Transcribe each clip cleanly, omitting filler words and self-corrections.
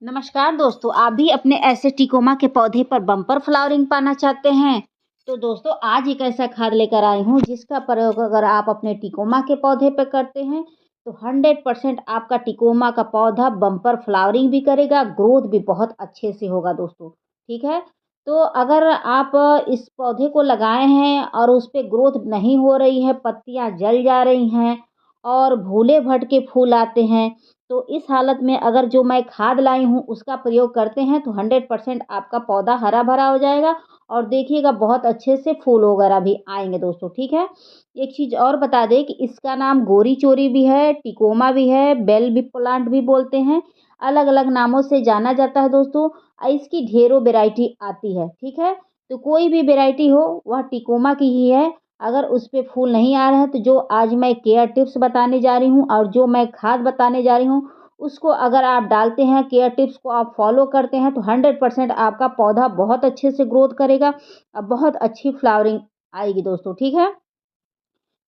नमस्कार दोस्तों, आप भी अपने ऐसे टिकोमा के पौधे पर बम्पर फ्लावरिंग पाना चाहते हैं? तो दोस्तों आज एक ऐसा खाद लेकर आई हूँ जिसका प्रयोग अगर आप अपने टिकोमा के पौधे पर करते हैं तो 100% आपका टिकोमा का पौधा बम्पर फ्लावरिंग भी करेगा, ग्रोथ भी बहुत अच्छे से होगा दोस्तों। ठीक है? तो अगर आप इस पौधे को लगाए हैं और उस पे ग्रोथ नहीं हो रही है, पत्तियाँ जल जा रही हैं और भूले भटके फूल आते हैं, तो इस हालत में अगर जो मैं खाद लाई हूँ उसका प्रयोग करते हैं तो 100% आपका पौधा हरा-भरा हो जाएगा और देखिएगा बहुत अच्छे से फूल वगैरह भी आएँगे दोस्तों, ठीक है? एक चीज़ और बता दें कि इसका नाम गोरी चोरी भी है, टिकोमा भी है, बेल भी प्लांट भी बोलते हैं, अलग-अलग नामों से जाना जाता है दोस्तों। इसकी ढेरों वैरायटी आती है, ठीक है? तो कोई भी वैरायटी हो वह टिकोमा की ही है। अगर उस पे फूल नहीं आ रहे हैं तो जो आज मैं केयर टिप्स बताने जा रही हूँ और जो मैं खाद बताने जा रही हूँ, उसको अगर आप डालते हैं, केयर टिप्स को आप फॉलो करते हैं तो 100% आपका पौधा बहुत अच्छे से ग्रोथ करेगा और बहुत अच्छी फ्लावरिंग आएगी दोस्तों, ठीक है?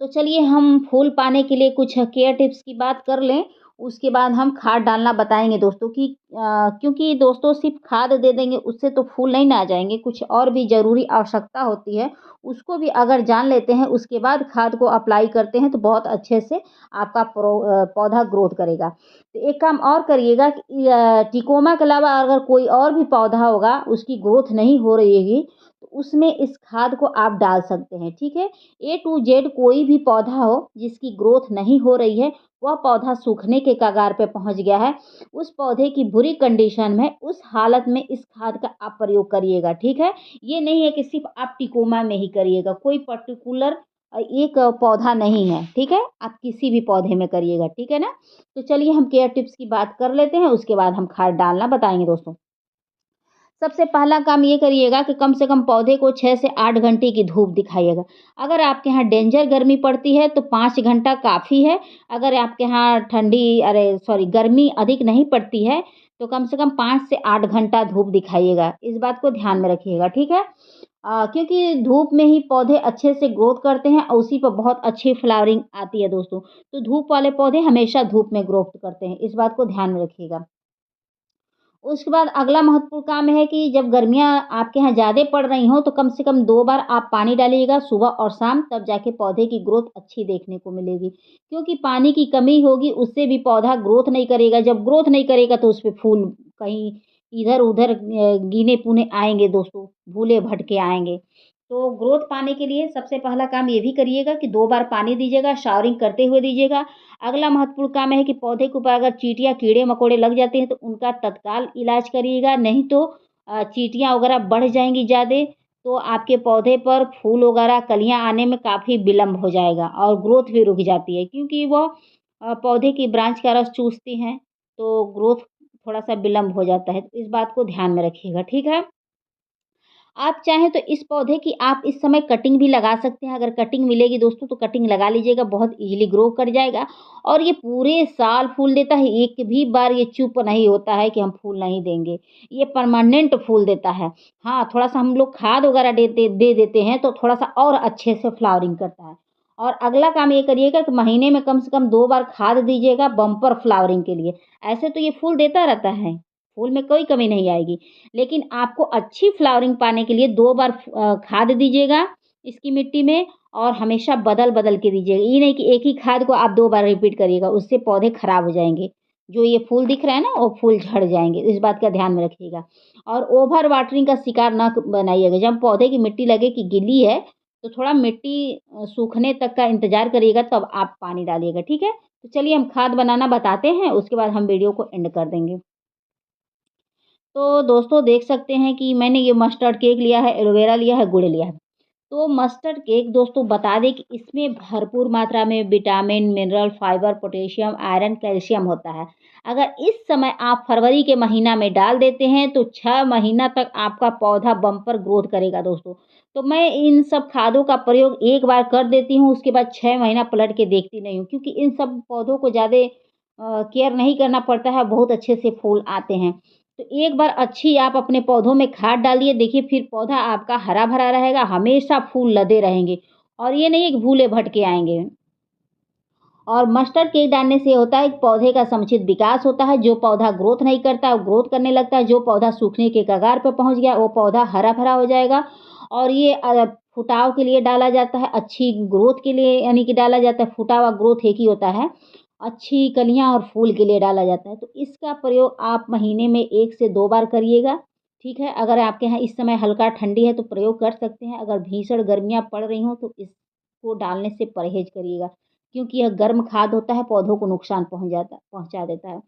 तो चलिए हम फूल पाने के लिए कुछ केयर टिप्स की बात कर लें, उसके बाद हम खाद डालना बताएँगे दोस्तों कि क्योंकि दोस्तों सिर्फ़ खाद दे देंगे उससे तो फूल नहीं ना आ जाएँगे, कुछ और भी ज़रूरी आवश्यकता होती है, उसको भी अगर जान लेते हैं उसके बाद खाद को अप्लाई करते हैं तो बहुत अच्छे से आपका पौधा ग्रोथ करेगा। तो एक काम और करिएगा कि टिकोमा के अलावा अगर कोई और भी पौधा होगा, उसकी ग्रोथ नहीं हो रही होगी, तो उसमें इस खाद को आप डाल सकते हैं, ठीक है? ए टू जेड कोई भी पौधा हो जिसकी ग्रोथ नहीं हो रही है, वह पौधा सूखने के कगार पे पहुँच गया है, उस पौधे की बुरी कंडीशन में, उस हालत में इस खाद का आप प्रयोग करिएगा, ठीक है? ये नहीं है कि सिर्फ़ आप टिकोमा में ही करिएगा, कोई पर्टिकुलर एक पौधा नहीं है, ठीक है? आप किसी भी पौधे में करिएगा, ठीक है ना? तो चलिए हम केयर टिप्स की बात कर लेते हैं, उसके बाद हम खाद डालना बताएँगे दोस्तों। सबसे पहला काम ये करिएगा कि कम से कम पौधे को 6 से 8 घंटे की धूप दिखाइएगा। अगर आपके यहाँ डेंजर गर्मी पड़ती है तो 5 घंटा काफ़ी है। अगर आपके यहाँ गर्मी अधिक नहीं पड़ती है तो कम से कम 5 से 8 घंटा धूप दिखाइएगा। इस बात को ध्यान में रखिएगा, ठीक है? क्योंकि धूप में ही पौधे अच्छे से ग्रोथ करते हैं और उसी पर बहुत अच्छी फ्लावरिंग आती है दोस्तों। तो धूप वाले पौधे हमेशा धूप में ग्रोथ करते हैं, इस बात को ध्यान में रखिएगा। उसके बाद अगला महत्वपूर्ण काम है कि जब गर्मियाँ आपके यहाँ ज़्यादा पड़ रही हों, तो कम से कम 2 बार आप पानी डालिएगा, सुबह और शाम, तब जाके पौधे की ग्रोथ अच्छी देखने को मिलेगी। क्योंकि पानी की कमी होगी, उससे भी पौधा ग्रोथ नहीं करेगा, जब ग्रोथ नहीं करेगा तो उसपे फूल कहीं इधर-उधर गिने-पुने आएँगे दोस्तों, भूले-भटके आएँगे। तो ग्रोथ पाने के लिए सबसे पहला काम ये भी करिएगा कि 2 बार पानी दीजिएगा, शावरिंग करते हुए दीजिएगा। अगला महत्वपूर्ण काम है कि पौधे के ऊपर अगर चींटियाँ, कीड़े-मकोड़े लग जाते हैं तो उनका तत्काल इलाज करिएगा, नहीं तो चींटियाँ वगैरह बढ़ जाएँगी ज़्यादा, तो आपके पौधे पर फूल वगैरह कलियाँ आने में काफ़ी विलम्ब हो जाएगा और ग्रोथ भी रुक जाती है क्योंकि वो पौधे की ब्रांच का रस चूसती हैं, तो ग्रोथ थोड़ा-सा विलम्ब हो जाता है। तो इस बात को ध्यान में रखिएगा, ठीक है? आप चाहें तो इस पौधे की आप इस समय कटिंग भी लगा सकते हैं, अगर कटिंग मिलेगी दोस्तों तो कटिंग लगा लीजिएगा, बहुत ईज़िली ग्रो कर जाएगा और ये पूरे साल फूल देता है, एक भी बार ये चुप नहीं होता है कि हम फूल नहीं देंगे, ये परमानेंट फूल देता है। हाँ, थोड़ा-सा हम लोग खाद वगैरह दे देते हैं तो थोड़ा-सा और अच्छे से फ्लावरिंग करता है। और अगला काम ये करिएगा कि महीने में कम से कम 2 बार खाद दीजिएगा बम्पर फ्लावरिंग के लिए, ऐसे तो ये फूल देता रहता है, फूल में कोई कमी नहीं आएगी। लेकिन आपको अच्छी फ्लावरिंग पाने के लिए 2 बार खाद दीजिएगा इसकी मिट्टी में और हमेशा बदल-बदल के दीजिएगा। ये नहीं कि एक ही खाद को आप 2 बार रिपीट करिएगा, उससे पौधे खराब हो जाएँगे। जो ये फूल दिख रहा है ना, वो फूल झड़ जाएँगे, इस बात का ध्यान में रखिएगा। और ओवर वाटरिंग का शिकार ना क बनाइएगा। जब पौधे की मिट्टी लगे कि गीली है, तो थोड़ा मिट्टी सूखने तक का इंतज़ार करिएगा तब आप पानी डालिएगा, ठीक है? तो चलिए हम खाद बनाना बताते हैं, उसके बाद हम वीडियो को एंड कर देंगे। तो दोस्तों देख सकते हैं कि मैंने ये मस्टर्ड केक लिया है, एलोवेरा लिया है, गुड़ लिया है। तो मस्टर्ड केक दोस्तों बता दें कि इसमें भरपूर मात्रा में vitamin, mineral, fibre, potassium, iron, calcium होता है। अगर इस समय आप फरवरी के महीना में डाल देते हैं तो 6 महीना तक आपका पौधा बम्पर ग्रोथ करेगा दोस्तों। तो मैं इन सब खादों का प्रयोग एक बार कर देती हूँ, उसके बाद 6 महीना पलट के देखती नहीं हूँ क्योंकि इन सब पौधों को ज़्यादा केयर नहीं करना पड़ता है, बहुत अच्छे से फूल आते हैं। तो एक बार अच्छी आप अपने पौधों में खाद डालिए, देखिए फिर पौधा आपका हरा-भरा रहेगा, हमेशा फूल लदे रहेंगे और ये नहीं है कि भूले-भटके आएँगे। और मस्टर्ड केक डालने से होता है पौधे का समुचित विकास होता है। जो पौधा ग्रोथ नहीं करता वो ग्रोथ करने लगता है। जो पौधा सूखने के कगार पे पहुँच गया वो पौधा हरा-भरा हो जाएगा। और ये फुटाव के लिए डाला जाता है, अच्छी ग्रोथ के लिए यानी कि डाला जाता है। फूटा हुआ ग्रोथ एक ही होता है, अच्छी कलियाँ और फूल के लिए डाला जाता है। तो इसका प्रयोग आप महीने में 1 से 2 बार करिएगा, ठीक है। अगर आपके यहाँ इस समय हल्का ठंडी है तो प्रयोग कर सकते हैं। अगर भीषण गर्मियाँ पड़ रही हों तो इसको डालने से परहेज़ करिएगा, क्योंकि यह गर्म खाद होता है, पौधों को नुकसान पहुँचा देता है।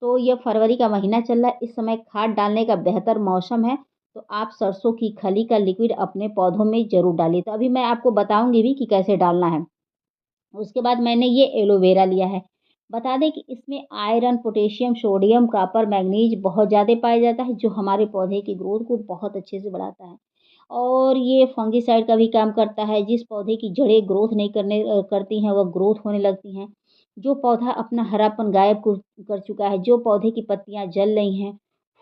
तो यह फरवरी का महीना चल रहा है, इस समय खाद डालने का बेहतर मौसम है, तो आप सरसों की खली का लिक्विड अपने पौधों में ज़रूर डालिए। तो अभी मैं आपको बताऊँगी भी कि कैसे डालना है। उसके बाद मैंने ये एलोवेरा लिया है। बता दें कि इसमें iron, potassium, sodium, copper, manganese बहुत ज़्यादा पाया जाता है, जो हमारे पौधे की ग्रोथ को बहुत अच्छे से बढ़ाता है। और ये फंगिसाइड का भी काम करता है। जिस पौधे की जड़ें ग्रोथ नहीं करती हैं, वह ग्रोथ होने लगती हैं। जो पौधा अपना हरापन गायब कर चुका है, जो पौधे की पत्तियाँ जल रही हैं,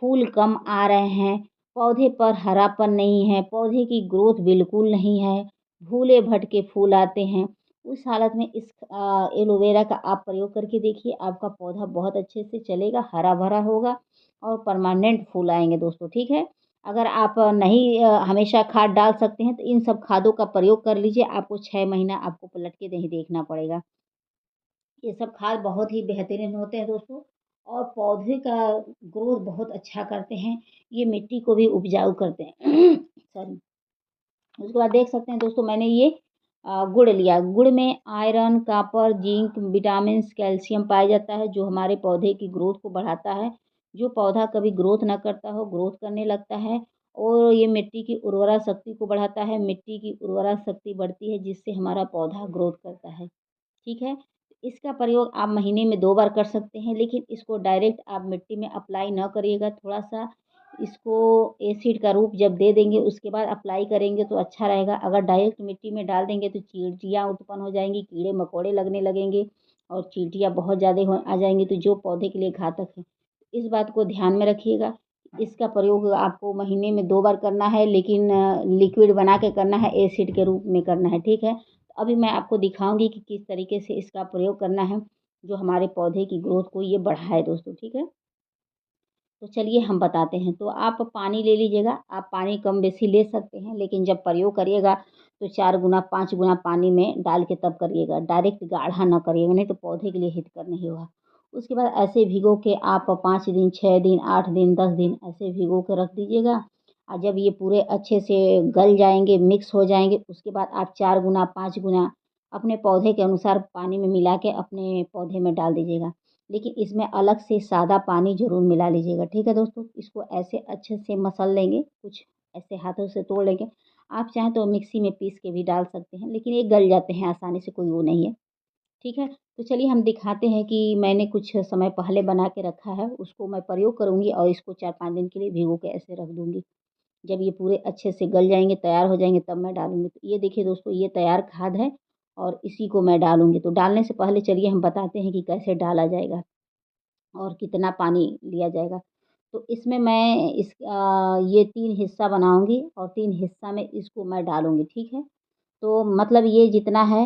फूल कम आ रहे हैं, पौधे पर हरापन नहीं है, पौधे की ग्रोथ बिल्कुल नहीं है, भूले-भटके फूल आते हैं, उस हालत में इस एलोवेरा का आप प्रयोग करके देखिए, आपका पौधा बहुत अच्छे से चलेगा, हरा-भरा होगा और परमानेंट फूल आएँगे दोस्तों, ठीक है? अगर आप नहीं हमेशा खाद डाल सकते हैं तो इन सब खादों का प्रयोग कर लीजिए, आपको 6 महीना आपको पलट के नहीं देखना पड़ेगा। ये सब खाद बहुत ही बेहतरीन होते हैं दोस्तों और पौधे का ग्रोथ बहुत अच्छा करते हैं। ये मिट्टी को भी उपजाऊ करते हैं। सॉरी। उसके बाद देख सकते हैं दोस्तों मैंने ये गुड़ लिया। गुड़ में iron, copper, zinc, vitamins, calcium पाया जाता है जो हमारे पौधे की ग्रोथ को बढ़ाता है। जो पौधा कभी ग्रोथ ना करता हो, ग्रोथ करने लगता है और ये मिट्टी की उर्वरा शक्ति को बढ़ाता है। मिट्टी की उर्वरा शक्ति बढ़ती है जिससे हमारा पौधा ग्रोथ करता है। ठीक है? इसका प्रयोग आप महीने में 2 बार कर सकते हैं, लेकिन इसको डायरेक्ट आप मिट्टी में अप्लाई ना करिएगा। थोड़ा-सा इसको एसिड का रूप जब दे देंगे, उसके बाद अप्लाई करेंगे तो अच्छा रहेगा। अगर डायरेक्ट मिट्टी में डाल देंगे तो चींटियाँ उत्पन्न हो जाएँगी, कीड़े-मकोड़े लगने लगेंगे और चींटियाँ बहुत ज़्यादा आ जाएँगी, तो जो पौधे के लिए घातक है। इस बात को ध्यान में रखिएगा। इसका प्रयोग आपको महीने में 2 बार करना है, लेकिन लिक्विड बना के करना है, एसिड के रूप में करना है, ठीक है? अभी मैं आपको दिखाऊँगी कि किस तरीके से इसका प्रयोग करना है, जो हमारे पौधे की ग्रोथ को ये बढ़ाए दोस्तों, ठीक है? तो चलिए हम बताते हैं। तो आप पानी ले लीजिएगा, आप पानी कम-बेशी ले सकते हैं, लेकिन जब प्रयोग करिएगा तो 4 गुना, 5 गुना पानी में डाल के तब करिएगा। डायरेक्ट गाढ़ा ना करिएगा, नहीं तो पौधे के लिए हितकर नहीं होगा। उसके बाद ऐसे भिगो के आप 5 दिन, 6 दिन, 8 दिन, 10 दिन ऐसे भिगो के रख दीजिएगा और जब ये पूरे अच्छे से गल जाएँगे, मिक्स हो जाएँगे, उसके बाद आप 4 गुना, 5 गुना अपने पौधे के अनुसार पानी में मिला के अपने पौधे में डाल दीजिएगा। लेकिन इसमें अलग से सादा पानी ज़रूर मिला लीजिएगा, ठीक है दोस्तों? इसको ऐसे अच्छे से मसल लेंगे, कुछ ऐसे हाथों से तोड़ लेंगे। आप चाहें तो मिक्सी में पीस के भी डाल सकते हैं, लेकिन ये गल जाते हैं आसानी से, कोई वो नहीं है, ठीक है? तो चलिए हम दिखाते हैं कि मैंने कुछ समय पहले बना के रखा है, उसको मैं प्रयोग करूँगी और इसको 4-5 दिन के लिए भिगो के ऐसे रख दूँगी। जब ये पूरे अच्छे से गल जाएँगे, तैयार हो जाएँगे, तब मैं डालूँगी। तो ये देखिए दोस्तों, ये तैयार खाद है और इसी को मैं डालूँगी। तो डालने से पहले चलिए हम बताते हैं कि कैसे डाला जाएगा। और कितना पानी लिया जाएगा। तो इसमें मैं ये 3 हिस्सा बनाऊँगी और 3 हिस्सा में इसको मैं डालूँगी, ठीक है? तो मतलब ये जितना है,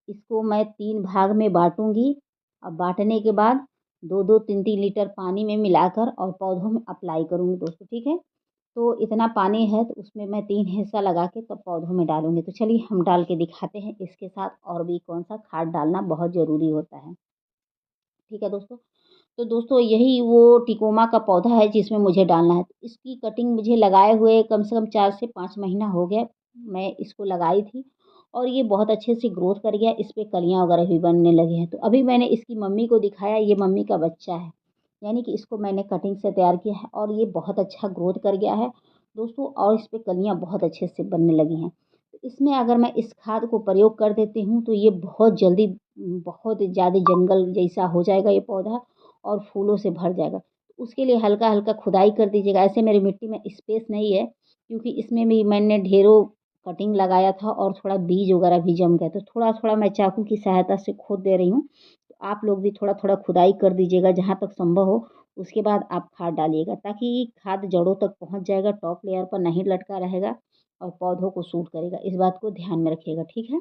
इसको मैं 3 भाग में बाँटूँगी और बाँटने के बाद 2-2, 3-3 लीटर पानी में मिलाकर और पौधों में अप्लाई करूँगी दोस्तों, ठीक है? तो इतना पानी है तो उसमें मैं 3 हिस्सा लगा के तब पौधों में डालूँगी। तो चलिए हम डाल के दिखाते हैं इसके साथ और भी कौन-सा खाद डालना बहुत ज़रूरी होता है। ठीक है दोस्तों? तो दोस्तों यही वो टिकोमा का पौधा है जिसमें मुझे डालना है। तो इसकी कटिंग मुझे लगाए हुए कम से कम 4 से 5 महीना हो गया। मैं इसको लगाई थी और ये बहुत अच्छे से ग्रोथ कर गया। इस पे कलियाँ वगैरह भी बनने लगे हैं। तो अभी मैंने इसकी मम्मी को दिखाया, ये मम्मी का बच्चा है। यानी कि इसको मैंने कटिंग से तैयार किया है और ये बहुत अच्छा ग्रोथ कर गया है दोस्तों और इस पे कलियाँ बहुत अच्छे से बनने लगी हैं। तो इसमें अगर मैं इस खाद को प्रयोग कर देती हूँ तो ये बहुत जल्दी बहुत ज़्यादा जंगल जैसा हो जाएगा ये पौधा और फूलों से भर जाएगा। उसके लिए हल्का-हल्का खुदाई कर दीजिएगा। ऐसे मेरी मिट्टी में स्पेस नहीं है क्योंकि इसमें भी मैंने ढेरों कटिंग लगाया था और थोड़ा बीज वगैरह भी जम गया। तो थोड़ा-थोड़ा मैं चाकू की सहायता से खोद दे रही हूँ। तो आप लोग भी थोड़ा-थोड़ा खुदाई कर दीजिएगा जहाँ तक संभव हो। उसके बाद आप खाद डालिएगा ताकि खाद जड़ों तक पहुँच जाएगा, टॉप लेयर पर नहीं लटका रहेगा और पौधों को सूट करेगा। इस बात को ध्यान में रखिएगा, ठीक है?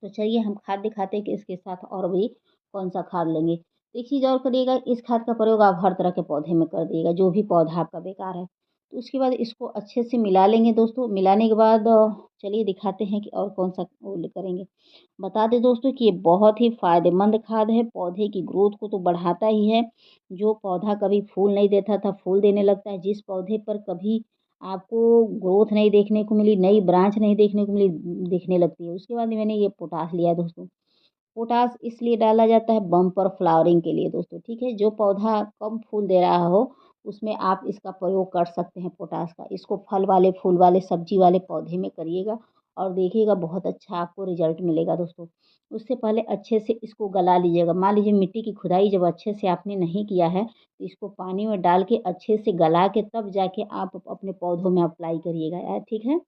तो चलिए हम खाद दिखाते हैं कि इसके साथ और भी कौन सा खाद लेंगे। तो एक चीज़ और करिएगा, इस खाद का प्रयोग आप हर तरह के पौधे में कर दिएगा, जो भी पौधा आपका बेकार है। तो उसके बाद इसको अच्छे से मिला लेंगे दोस्तों। मिलाने के बाद चलिए दिखाते हैं कि और कौन सा वो करेंगे। बता दें दोस्तों कि ये बहुत ही फ़ायदेमंद खाद है, पौधे की ग्रोथ को तो बढ़ाता ही है। जो पौधा कभी फूल नहीं देता था, फूल देने लगता है। जिस पौधे पर कभी आपको ग्रोथ नहीं देखने को मिली, नई ब्रांच नहीं देखने को मिली, दिखने लगती है। उसके बाद मैंने ये पोटाश लिया है दोस्तों। पोटाश इसलिए डाला जाता है बम्पर फ्लावरिंग के लिए दोस्तों, ठीक है। जो पौधा कम फूल दे रहा हो, उसमें आप इसका प्रयोग कर सकते हैं पोटाश का। इसको फल वाले, फूल वाले, सब्जी वाले पौधे में करिएगा और देखिएगा बहुत अच्छा आपको रिजल्ट मिलेगा दोस्तों। उससे पहले अच्छे से इसको गला लीजिएगा। मान लीजिए मिट्टी की खुदाई जब अच्छे से आपने नहीं किया है, तो इसको पानी में डाल के अच्छे से गला के तब जाके आप अपने पौधों में अप्लाई करिएगा, ठीक है।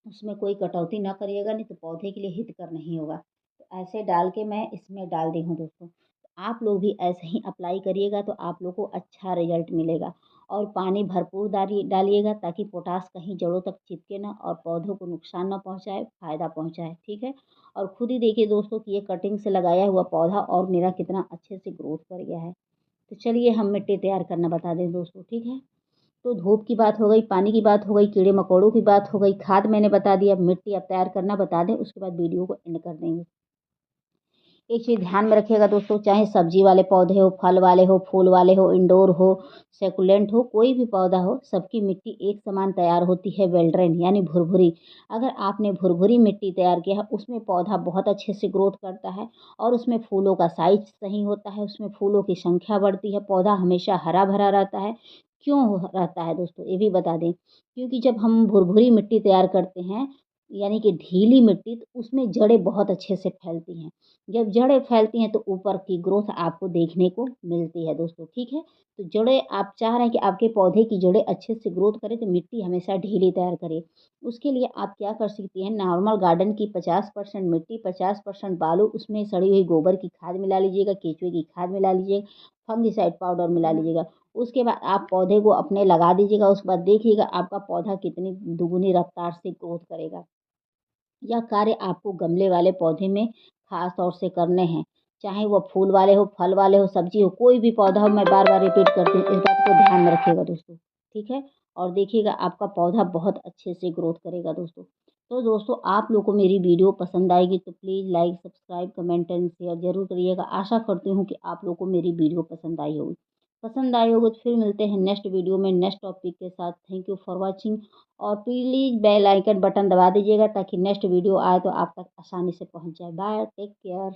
उसमें कोई कटौती ना करिएगा, नहीं तो पौधे के लिए हितकर नहीं होगा। तो ऐसे डाल के मैं इसमें डाल दी हूँ दोस्तों। तो आप लोग भी ऐसे ही अप्लाई करिएगा तो आप लोग को अच्छा रिजल्ट मिलेगा। और पानी भरपूर डालिएगा ताकि पोटाश कहीं जड़ों तक चिपके ना और पौधों को नुकसान ना पहुँचाए, फ़ायदा पहुँचाए, ठीक है। और खुद ही देखिए दोस्तों कि ये कटिंग से लगाया हुआ पौधा और मेरा कितना अच्छे से ग्रोथ कर गया है। तो चलिए हम मिट्टी तैयार करना बता दें दोस्तों, ठीक है। तो धूप की बात हो गई, पानी की बात हो गई, कीड़े मकोड़ों की बात हो गई, खाद मैंने बता दिया, मिट्टी अब तैयार करना बता दें, उसके बाद वीडियो को एंड कर देंगे। एक चीज़ ध्यान में रखिएगा दोस्तों, चाहे सब्जी वाले पौधे हो, फल वाले हो, फूल वाले हो, इंडोर हो, सेकुलेंट हो, कोई भी पौधा हो, सबकी मिट्टी एक समान तैयार होती है वेल-ड्रेन यानी भुरभुरी। अगर आपने भुरभुरी मिट्टी तैयार किया है, उसमें पौधा बहुत अच्छे से ग्रोथ करता है और उसमें फूलों का साइज़ सही होता है, उसमें फूलों की संख्या बढ़ती है, पौधा हमेशा हरा-भरा रहता है। क्यों रहता है दोस्तों, ये भी बता दें। क्योंकि जब हम भुरभुरी मिट्टी तैयार करते हैं, यानी कि ढीली मिट्टी, तो उसमें जड़ें बहुत अच्छे से फैलती हैं। जब जड़ें फैलती हैं तो ऊपर की ग्रोथ आपको देखने को मिलती है दोस्तों, ठीक है। तो जड़ें आप चाह रहे हैं कि आपके पौधे की जड़ें अच्छे से ग्रोथ करें तो मिट्टी हमेशा ढीली तैयार करें। उसके लिए आप क्या कर सकती हैं, नॉर्मल गार्डन की 50% मिट्टी, 50% बालू, उसमें सड़ी हुई गोबर की खाद मिला लीजिएगा, केचुए की खाद मिला लीजिएगा, फंगिसाइड पाउडर मिला लीजिएगा। उसके बाद आप पौधे को अपने लगा दीजिएगा। उसके बाद देखिएगा आपका पौधा कितनी दुगुनी रफ्तार से ग्रोथ करेगा। यह कार्य आपको गमले वाले पौधे में ख़ास तौर से करने हैं। चाहे वो फूल वाले हो, फल वाले हो, सब्ज़ी हो, कोई भी पौधा हो, मैं बार-बार रिपीट करती हूँ, इस बात को ध्यान में रखिएगा दोस्तों, ठीक है? और देखिएगा आपका पौधा बहुत अच्छे से ग्रोथ करेगा दोस्तों। तो दोस्तों आप लोग को मेरी वीडियो पसंद आएगी तो please like, subscribe, comment and share ज़रूर करिएगा। आशा करती हूँ कि आप लोग को मेरी वीडियो पसंद आई होगी। पसंद आई होगी तो फिर मिलते हैं नेक्स्ट वीडियो में नेक्स्ट टॉपिक के साथ। Thank you for watching. और प्लीज़ बेल आइकन बटन दबा दीजिएगा ताकि नेक्स्ट वीडियो आए तो आप तक आसानी से पहुँच जाए। Bye, take care.